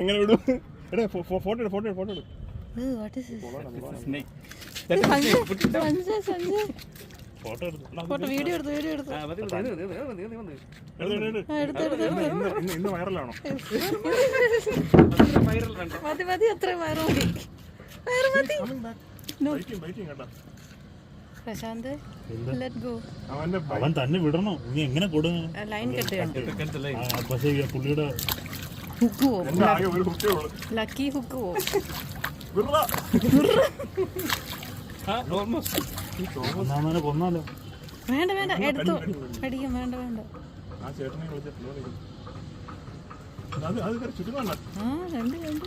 എങ്ങനെ വിടും? ഫോട്ടോ എടു, ഫോട്ടോ എടു, ഫോട്ടോ എടു. ഇന്ന് വൈറലാണോ? പ്രശാന്ത് അവൻ തന്നെ വിടണോ? നീ എങ്ങനെ കൊടുങ്ങ? ലൈൻ കെട്ടിയാണ് പക്ഷേ പുള്ളിയുടെ ഹുക്ക് പോവും. ലക്കി ഹുക്ക് പോവും. ഒന്നാമനെ കൊന്നാലോ? വേണ്ട വേണ്ട, എടുത്തു അടിക്കും. വേണ്ട വേണ്ട. രണ്ട് രണ്ട്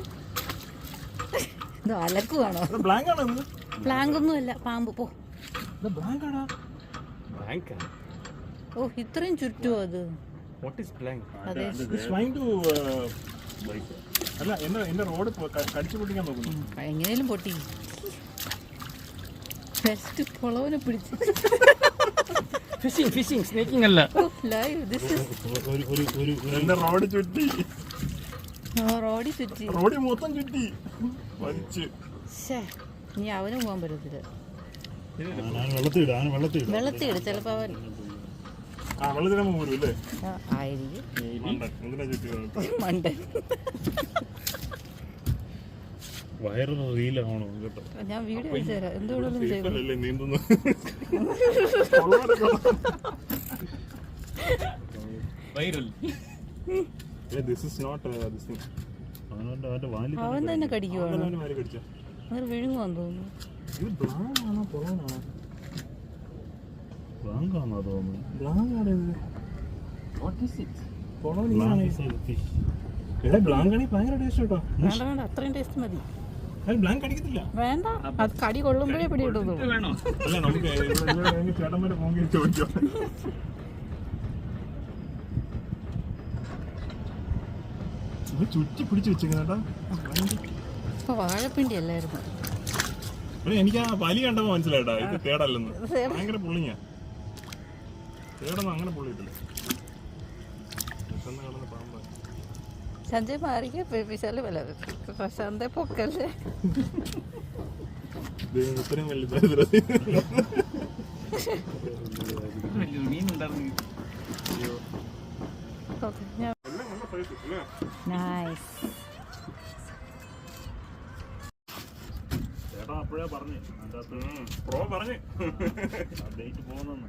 ഇത് അലക്കുവാണോ? പ്ലാങ്ക് ഒന്നുമല്ല, പാമ്പ്. പോ. ഓ, ഇത്രയും ചുറ്റുമോ അത്? അതെ. എങ്ങനെയും പൊട്ടി. ബെസ്റ്റ് പൊളവനെ പിടിച്ചു. ഫിഷിംഗ് സ്നേക്കിംഗ് അല്ല. റോഡിൽ ചുറ്റി. റോഡിൽ മൊത്തം ചുറ്റി. ഇനി അവന് പോകാൻ പറ്റത്തില്ല. വെള്ളത്തിട്. ചിലപ്പോ അവൻ ആയിരിക്കും മണ്ടൻ. വയറ് റീലാണോ കേട്ടോ? ഞാൻ വീഡിയോ അയച്ചു തരാം. എന്തുകൊണ്ടും ചെയ്തു. അവൻ തന്നെ കടിക്കുവാണ്. അങ്ങനെ വിഴുങ്ങുവാന്ന് തോന്നുന്നു. വേണ്ട, അത്രയും ടേസ്റ്റ് മതി. വേണ്ട, അത് കടി കൊള്ളുമ്പോഴേ പിടി കിട്ടുന്നു. ചുറ്റി പിടിച്ചു വെച്ചേട്ടാ. വാഴപ്പിണ്ടി അല്ലായിരുന്നു. എനിക്ക് ആ വലി കണ്ടപ്പോ മനസ്സിലായിട്ടാ ഇത് തേടല്ലെന്ന്. ഭയങ്കര പുള്ളിങ്ങ. തേടൊന്നും അങ്ങനെ പുള്ളിയിട്ടില്ല. സഞ്ജയ് മാറിക്ക് പേപ്പിച്ചാല് വില. പ്രശാന്തെ പൊക്കല്ലേ. ഇത്രയും വലിയ ചേട്ടാ അപ്പോഴേ പറഞ്ഞു. പ്രോ പറഞ്ഞു ഡേറ്റ് പോകുന്നു.